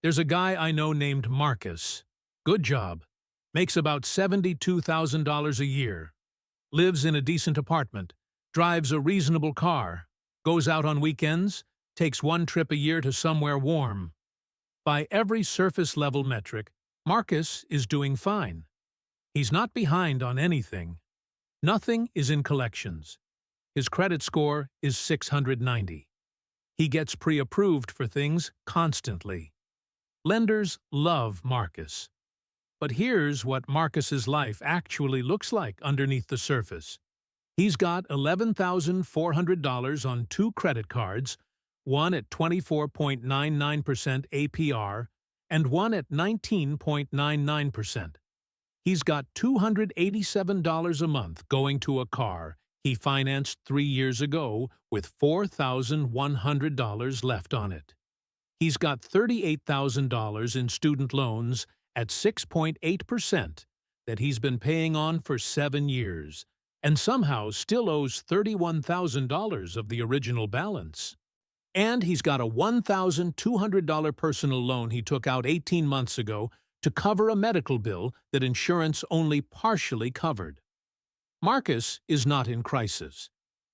There's a guy I know named Marcus. Good job. Makes about $72,000 a year. Lives in a decent apartment. Drives a reasonable car. Goes out on weekends. Takes one trip a year to somewhere warm. By every surface-level metric, Marcus is doing fine. He's not behind on anything. Nothing is in collections. His credit score is 690. He gets pre-approved for things constantly. Lenders love Marcus. But here's what Marcus's life actually looks like underneath the surface. He's got $11,400 on two credit cards, one at 24.99% APR and one at 19.99%. He's got $287 a month going to a car he financed 3 years ago with $4,100 left on it. He's got $38,000 in student loans at 6.8% that he's been paying on for 7 years, and somehow still owes $31,000 of the original balance. And he's got a $1,200 personal loan he took out 18 months ago to cover a medical bill that insurance only partially covered. Marcus is not in crisis.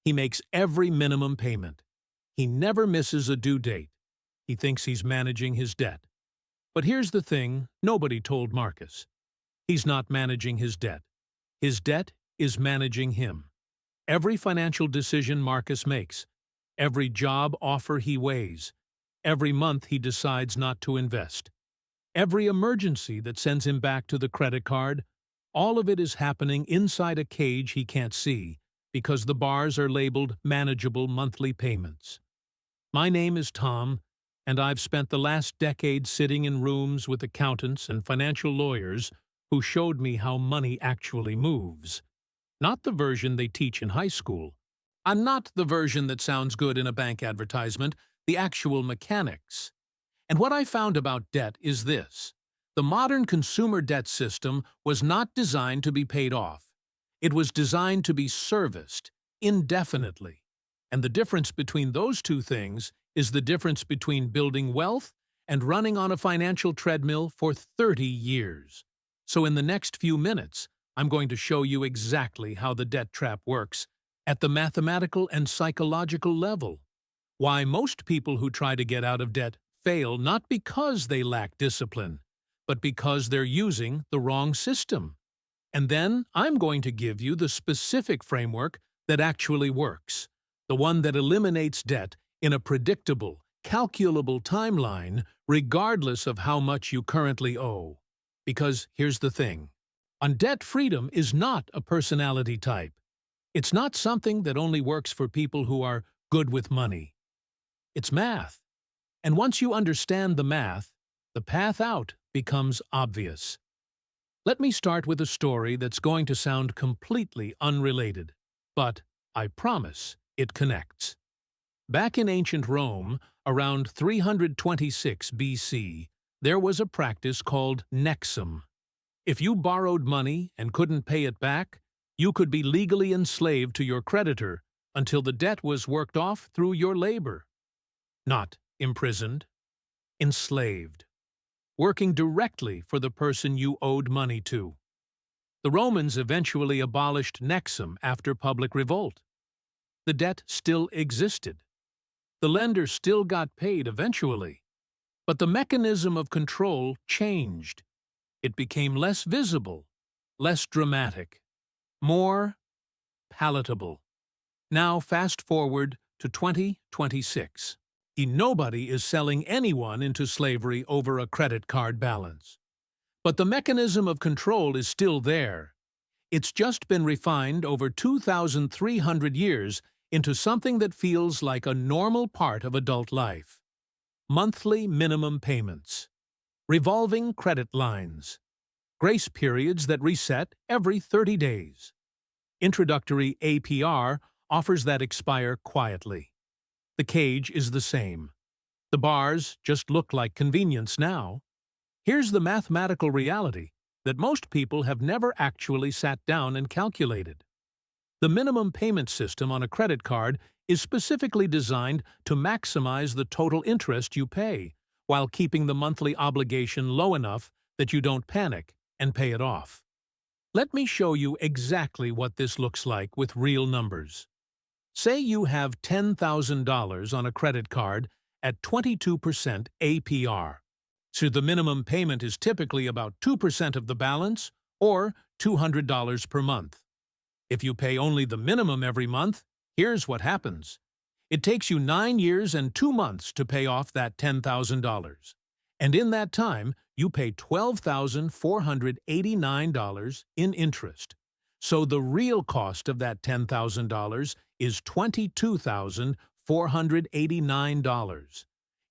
He makes every minimum payment. He never misses a due date. He thinks he's managing his debt. But here's the thing nobody told Marcus. He's not managing his debt. His debt is managing him. Every financial decision Marcus makes, every job offer he weighs, every month he decides not to invest, every emergency that sends him back to the credit card, all of it is happening inside a cage he can't see because the bars are labeled manageable monthly payments. My name is Tom, and I've spent the last decade sitting in rooms with accountants and financial lawyers who showed me how money actually moves. Not the version they teach in high school. And not the version that sounds good in a bank advertisement, the actual mechanics. And what I found about debt is this. The modern consumer debt system was not designed to be paid off. It was designed to be serviced indefinitely. And the difference between those two things is the difference between building wealth and running on a financial treadmill for 30 years. So in the next few minutes, I'm going to show you exactly how the debt trap works at the mathematical and psychological level. Why most people who try to get out of debt fail not because they lack discipline, but because they're using the wrong system. And then I'm going to give you the specific framework that actually works, the one that eliminates debt in a predictable, calculable timeline regardless of how much you currently owe. Because here's the thing. Debt freedom is not a personality type. It's not something that only works for people who are good with money. It's math. And once you understand the math, the path out becomes obvious. Let me start with a story that's going to sound completely unrelated, but I promise it connects. Back in ancient Rome, around 326 BC, there was a practice called nexum. If you borrowed money and couldn't pay it back, you could be legally enslaved to your creditor until the debt was worked off through your labor. Not imprisoned, enslaved, working directly for the person you owed money to. The Romans eventually abolished nexum after public revolt. The debt still existed. The lender still got paid eventually, but the mechanism of control changed. It became less visible, less dramatic, more palatable. Now fast forward to 2026. Nobody is selling anyone into slavery over a credit card balance. But the mechanism of control is still there. It's just been refined over 2,300 years into something that feels like a normal part of adult life. Monthly minimum payments, revolving credit lines, grace periods that reset every 30 days. Introductory APR offers that expire quietly. The cage is the same. The bars just look like convenience now. Here's the mathematical reality that most people have never actually sat down and calculated. The minimum payment system on a credit card is specifically designed to maximize the total interest you pay, while keeping the monthly obligation low enough that you don't panic and pay it off. Let me show you exactly what this looks like with real numbers. Say you have $10,000 on a credit card at 22% APR. So the minimum payment is typically about 2% of the balance, or $200 per month. If you pay only the minimum every month, here's what happens. It takes you 9 years and 2 months to pay off that $10,000. And in that time, you pay $12,489 in interest. So the real cost of that $10,000 is $22,489.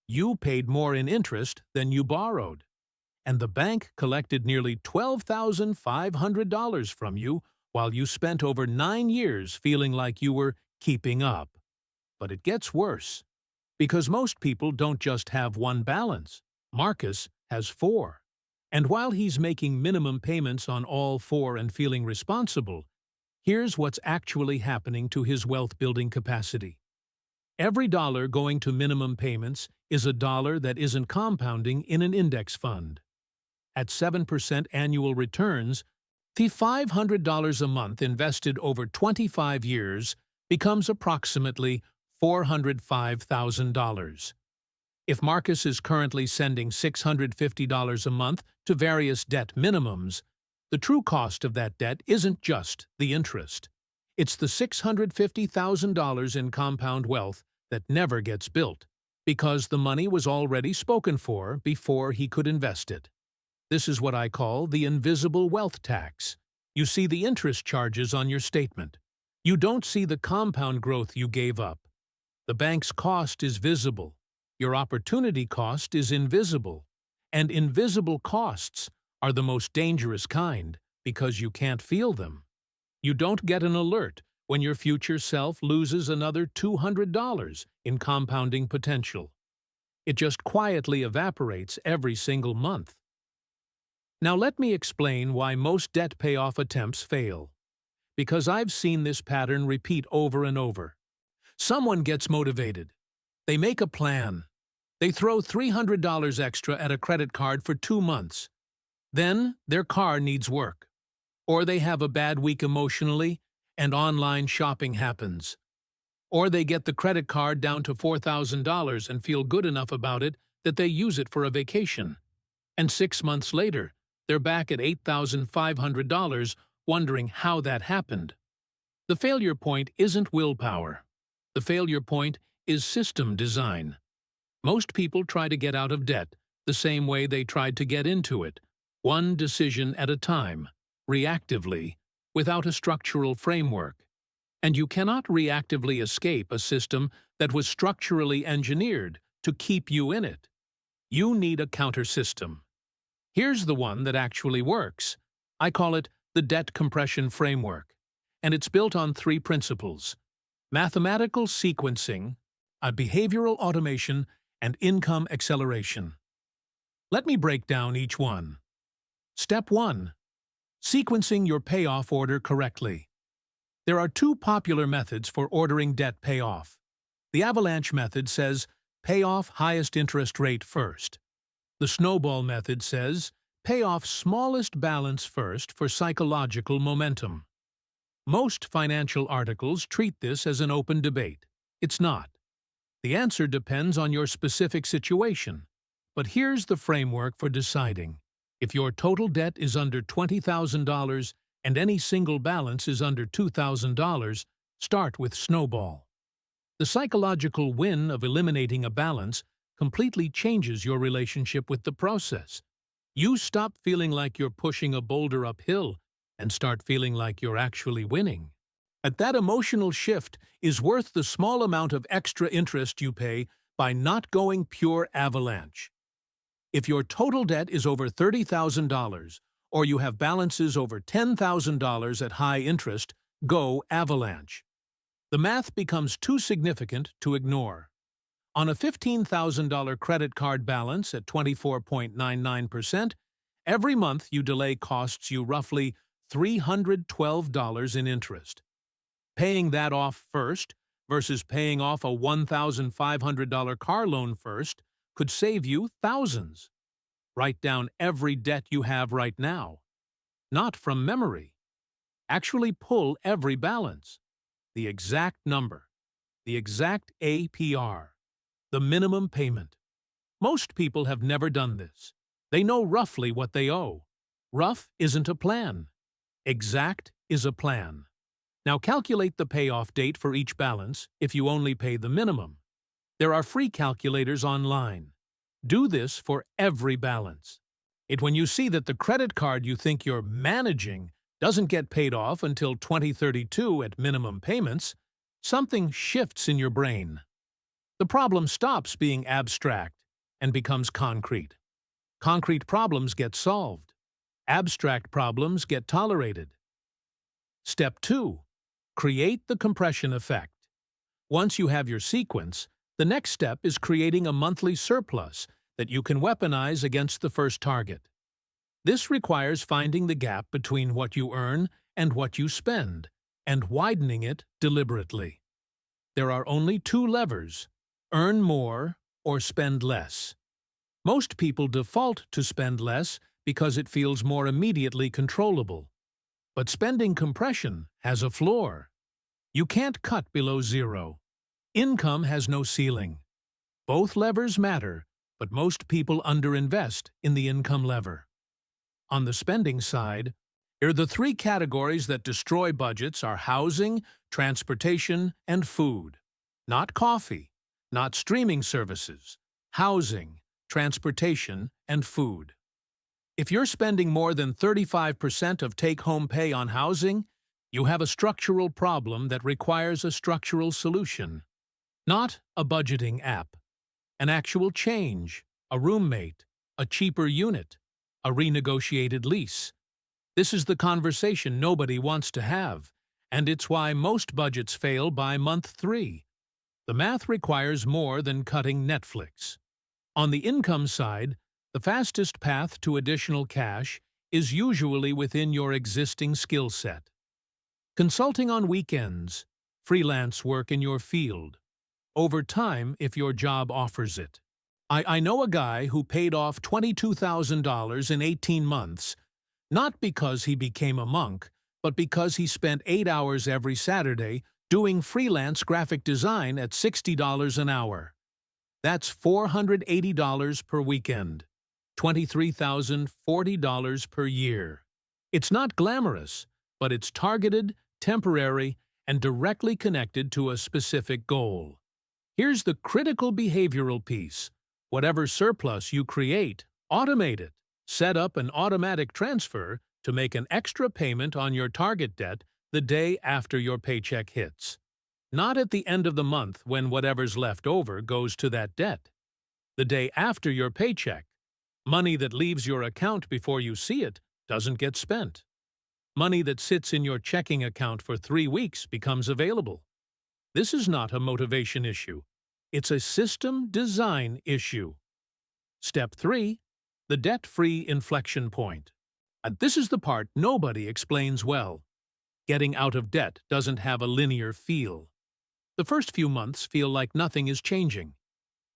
You paid more in interest than you borrowed. And the bank collected nearly $12,500 from you while you spent over 9 years feeling like you were keeping up. But it gets worse. Because most people don't just have one balance. Marcus has 4. And while he's making minimum payments on all 4 and feeling responsible, here's what's actually happening to his wealth-building capacity. Every dollar going to minimum payments is a dollar that isn't compounding in an index fund. At 7% annual returns, the $500 a month invested over 25 years becomes approximately $405,000. If Marcus is currently sending $650 a month to various debt minimums, the true cost of that debt isn't just the interest. It's the $650,000 in compound wealth that never gets built, because the money was already spoken for before he could invest it. This is what I call the invisible wealth tax. You see the interest charges on your statement. You don't see the compound growth you gave up. The bank's cost is visible. Your opportunity cost is invisible. And invisible costs are the most dangerous kind because you can't feel them. You don't get an alert when your future self loses another $200 in compounding potential. It just quietly evaporates every single month. Now let me explain why most debt payoff attempts fail. Because I've seen this pattern repeat over and over. Someone gets motivated. They make a plan. They throw $300 extra at a credit card for 2 months. Then their car needs work. Or they have a bad week emotionally, and online shopping happens. Or they get the credit card down to $4,000 and feel good enough about it that they use it for a vacation. And 6 months later, they're back at $8,500 wondering how that happened. The failure point isn't willpower. The failure point is system design. Most people try to get out of debt the same way they tried to get into it, one decision at a time, reactively, without a structural framework. And you cannot reactively escape a system that was structurally engineered to keep you in it. You need a counter system. Here's the one that actually works. I call it the debt compression framework, and it's built on 3 principles: mathematical sequencing, a behavioral automation, and income acceleration. Let me break down each one. Step 1. Sequencing your payoff order correctly. There are 2 popular methods for ordering debt payoff. The avalanche method says, pay off highest interest rate first. The snowball method says, pay off smallest balance first for psychological momentum. Most financial articles treat this as an open debate. It's not. The answer depends on your specific situation. But here's the framework for deciding. If your total debt is under $20,000 and any single balance is under $2,000, start with snowball. The psychological win of eliminating a balance completely changes your relationship with the process. You stop feeling like you're pushing a boulder uphill and start feeling like you're actually winning. But that emotional shift is worth the small amount of extra interest you pay by not going pure avalanche. If your total debt is over $30,000 or you have balances over $10,000 at high interest, go avalanche. The math becomes too significant to ignore. On a $15,000 credit card balance at 24.99%, every month you delay costs you roughly $312 in interest. Paying that off first versus paying off a $1,500 car loan first could save you thousands. Write down every debt you have right now. Not from memory. Actually pull every balance. The exact number. The exact APR. The minimum payment. Most people have never done this. They know roughly what they owe. Rough isn't a plan. Exact is a plan. Now calculate the payoff date for each balance if you only pay the minimum. There are free calculators online. Do this for every balance. When you see that the credit card you think you're managing doesn't get paid off until 2032 at minimum payments, something shifts in your brain. The problem stops being abstract and becomes concrete. Concrete problems get solved. Abstract problems get tolerated. Step 2. Create the compression effect. Once you have your sequence, the next step is creating a monthly surplus that you can weaponize against the first target. This requires finding the gap between what you earn and what you spend, and widening it deliberately. There are only two levers: earn more or spend less. Most people default to spend less because it feels more immediately controllable. But spending compression has a floor. You can't cut below zero. Income has no ceiling. Both levers matter, but most people underinvest in the income lever. On the spending side, the three categories that destroy budgets are housing, transportation, and food. Not coffee, not streaming services. Housing, transportation, and food. If you're spending more than 35% of take-home pay on housing, you have a structural problem that requires a structural solution. Not a budgeting app. An actual change, a roommate, a cheaper unit, a renegotiated lease. This is the conversation nobody wants to have, and it's why most budgets fail by month 3. The math requires more than cutting Netflix. On the income side, the fastest path to additional cash is usually within your existing skill set. Consulting on weekends, freelance work in your field, overtime if your job offers it. I know a guy who paid off $22,000 in 18 months, not because he became a monk, but because he spent 8 hours every Saturday doing freelance graphic design at $60 an hour. That's $480 per weekend, $23,040 per year. It's not glamorous, but it's targeted, temporary, and directly connected to a specific goal. Here's the critical behavioral piece. Whatever surplus you create, automate it. Set up an automatic transfer to make an extra payment on your target debt the day after your paycheck hits. Not at the end of the month when whatever's left over goes to that debt. The day after your paycheck. Money that leaves your account before you see it doesn't get spent. Money that sits in your checking account for 3 weeks becomes available. This is not a motivation issue. It's a system design issue. Step 3. The debt-free inflection point. And this is the part nobody explains well. Getting out of debt doesn't have a linear feel. The first few months feel like nothing is changing.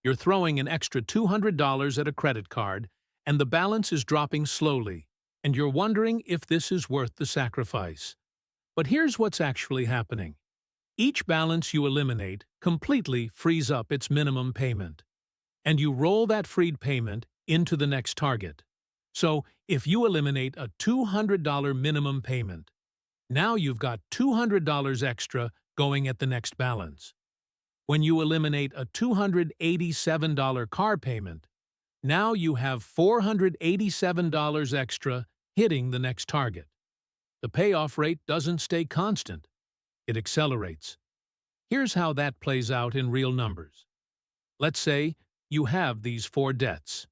You're throwing an extra $200 at a credit card, and the balance is dropping slowly, and you're wondering if this is worth the sacrifice. But here's what's actually happening. Each balance you eliminate completely frees up its minimum payment, and you roll that freed payment into the next target. So, if you eliminate a $200 minimum payment, now you've got $200 extra going at the next balance. When you eliminate a $287 car payment, now you have $487 extra hitting the next target. The payoff rate doesn't stay constant. It accelerates. Here's how that plays out in real numbers. Let's say you have these 4 debts.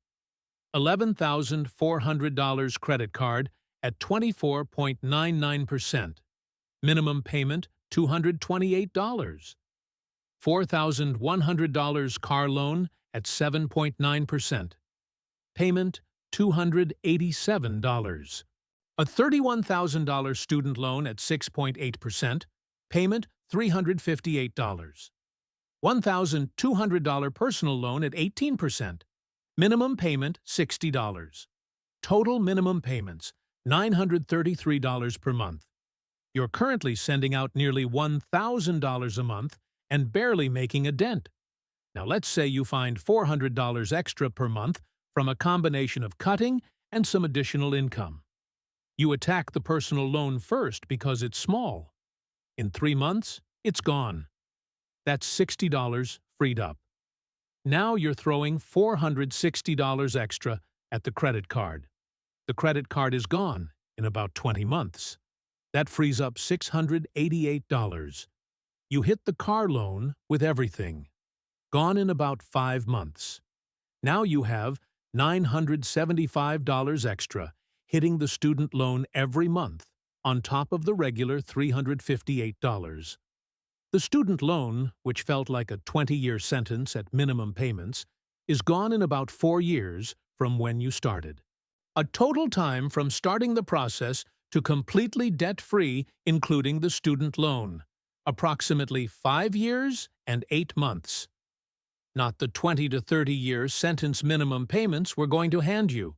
$11,400 credit card at 24.99%. Minimum payment $228. $4,100 car loan at 7.9%. Payment $287. A $31,000 student loan at 6.8%. Payment $358. $1,200 personal loan at 18%. Minimum payment, $60. Total minimum payments, $933 per month. You're currently sending out nearly $1,000 a month and barely making a dent. Now let's say you find $400 extra per month from a combination of cutting and some additional income. You attack the personal loan first because it's small. In 3 months, it's gone. That's $60 freed up. Now you're throwing $460 extra at the credit card. The credit card is gone in about 20 months. That frees up $688. You hit the car loan with everything. Gone in about 5 months. Now you have $975 extra, hitting the student loan every month, on top of the regular $358. The student loan, which felt like a 20-year sentence at minimum payments, is gone in about 4 years from when you started. A total time from starting the process to completely debt-free, including the student loan. Approximately 5 years and 8 months. Not the 20 to 30-year sentence minimum payments we're going to hand you.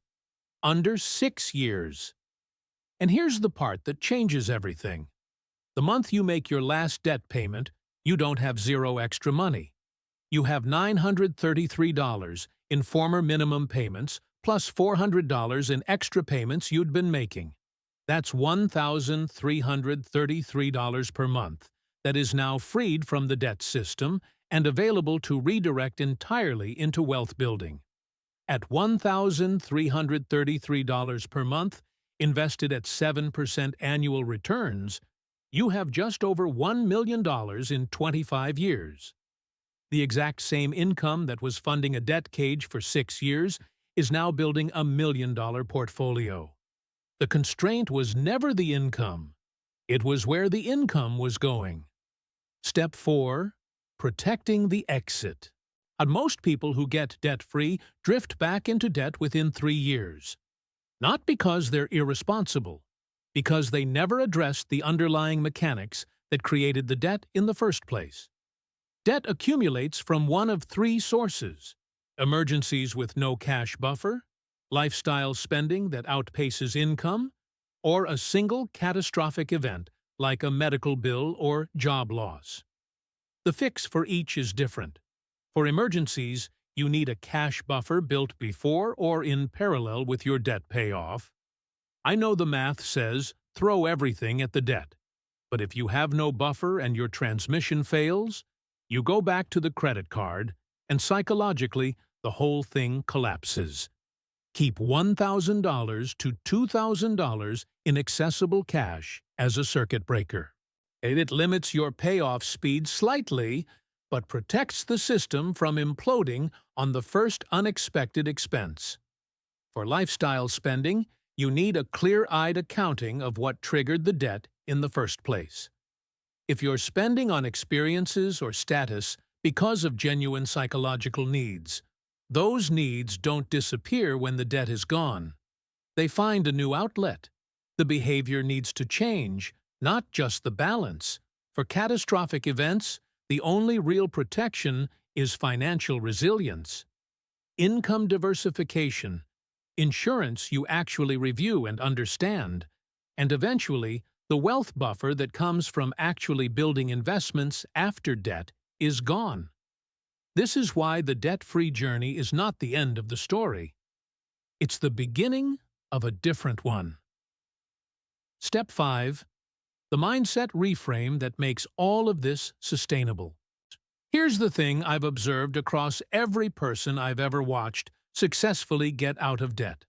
Under 6 years. And here's the part that changes everything. The month you make your last debt payment, you don't have zero extra money. You have $933 in former minimum payments plus $400 in extra payments you'd been making. That's $1,333 per month that is now freed from the debt system and available to redirect entirely into wealth building. At $1,333 per month, invested at 7% annual returns, you have just over $1 million in 25 years. The exact same income that was funding a debt cage for 6 years is now building a $1 million portfolio. The constraint was never the income. It was where the income was going. Step 4. Protecting the exit. Most people who get debt-free drift back into debt within 3 years. Not because they're irresponsible, because they never addressed the underlying mechanics that created the debt in the first place. Debt accumulates from one of 3 sources: emergencies with no cash buffer, lifestyle spending that outpaces income, or a single catastrophic event like a medical bill or job loss. The fix for each is different. For emergencies, you need a cash buffer built before or in parallel with your debt payoff. I know the math says throw everything at the debt, but if you have no buffer and your transmission fails, you go back to the credit card, and psychologically, the whole thing collapses. Keep $1,000 to $2,000 in accessible cash as a circuit breaker. It limits your payoff speed slightly, but protects the system from imploding on the first unexpected expense. For lifestyle spending, you need a clear-eyed accounting of what triggered the debt in the first place. If you're spending on experiences or status because of genuine psychological needs, those needs don't disappear when the debt is gone. They find a new outlet. The behavior needs to change, not just the balance. For catastrophic events, the only real protection is financial resilience. Income diversification, insurance you actually review and understand, and eventually, the wealth buffer that comes from actually building investments after debt is gone. This is why the debt-free journey is not the end of the story. It's the beginning of a different one. Step 5. The mindset reframe that makes all of this sustainable. Here's the thing I've observed across every person I've ever watched successfully get out of debt.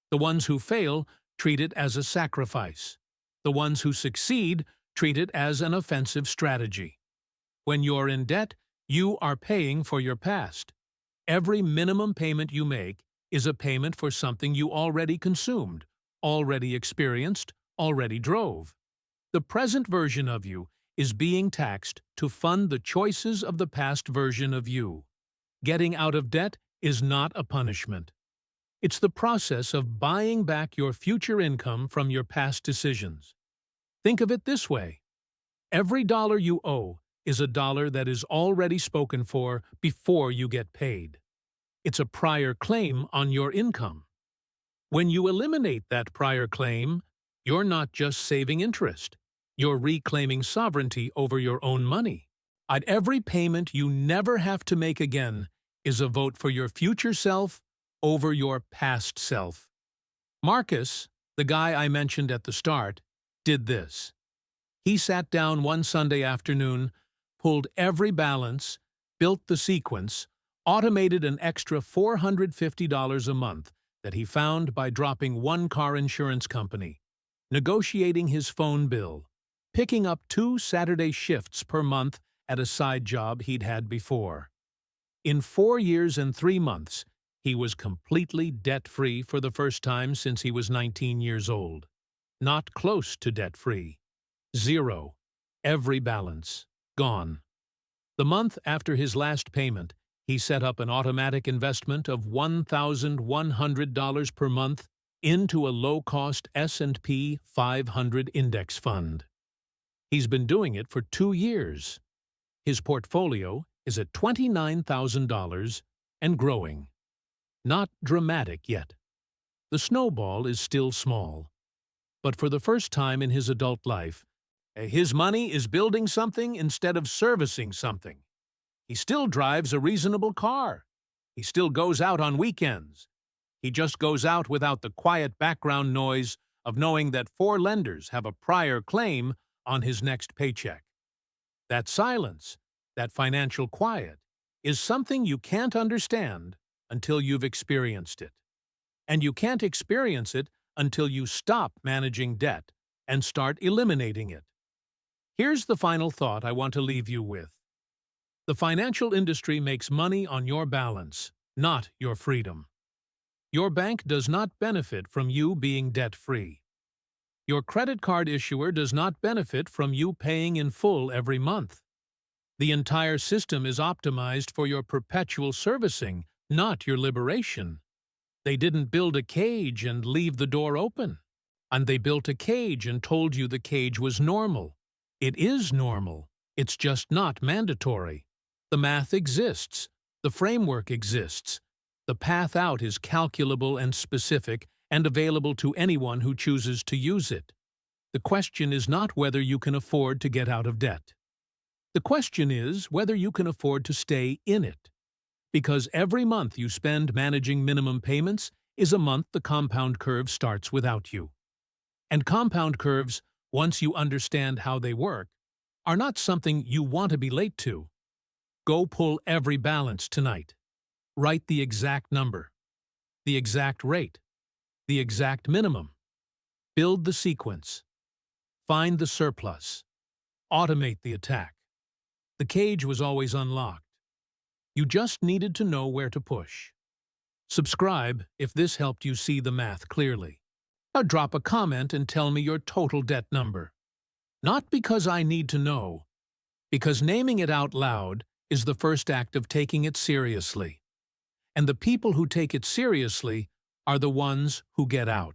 The ones who fail treat it as a sacrifice. The ones who succeed treat it as an offensive strategy. When you're in debt, you are paying for your past. Every minimum payment you make is a payment for something you already consumed, already experienced, already drove. The present version of you is being taxed to fund the choices of the past version of you. Getting out of debt is not a punishment. It's the process of buying back your future income from your past decisions. Think of it this way. Every dollar you owe is a dollar that is already spoken for before you get paid. It's a prior claim on your income. When you eliminate that prior claim, you're not just saving interest. You're reclaiming sovereignty over your own money. At every payment you never have to make again is a vote for your future self over your past self. Marcus, the guy I mentioned at the start, did this. He sat down one Sunday afternoon, pulled every balance, built the sequence, automated an extra $450 a month that he found by dropping one car insurance company, negotiating his phone bill, picking up 2 Saturday shifts per month at a side job he'd had before. In 4 years and 3 months, he was completely debt-free for the first time since he was 19 years old. Not close to debt-free. 0. Every balance. Gone. The month after his last payment, he set up an automatic investment of $1,100 per month into a low-cost S&P 500 index fund. He's been doing it for 2 years. His portfolio is at $29,000 and growing. Not dramatic yet. The snowball is still small. But for the first time in his adult life, his money is building something instead of servicing something. He still drives a reasonable car. He still goes out on weekends. He just goes out without the quiet background noise of knowing that 4 lenders have a prior claim on his next paycheck. That silence, that financial quiet, is something you can't understand until you've experienced it. And you can't experience it until you stop managing debt and start eliminating it. Here's the final thought I want to leave you with. The financial industry makes money on your balance, not your freedom. Your bank does not benefit from you being debt-free. Your credit card issuer does not benefit from you paying in full every month. The entire system is optimized for your perpetual servicing, not your liberation. They didn't build a cage and leave the door open. And they built a cage and told you the cage was normal. It is normal. It's just not mandatory. The math exists. The framework exists. The path out is calculable and specific and available to anyone who chooses to use it. The question is not whether you can afford to get out of debt. The question is whether you can afford to stay in it. Because every month you spend managing minimum payments is a month the compound curve starts without you. And compound curves, once you understand how they work, are not something you want to be late to. Go pull every balance tonight. Write the exact number, the exact rate, the exact minimum. Build the sequence. Find the surplus. Automate the attack. The cage was always unlocked. You just needed to know where to push. Subscribe if this helped you see the math clearly. Now drop a comment and tell me your total debt number. Not because I need to know, because naming it out loud is the first act of taking it seriously. And the people who take it seriously are the ones who get out.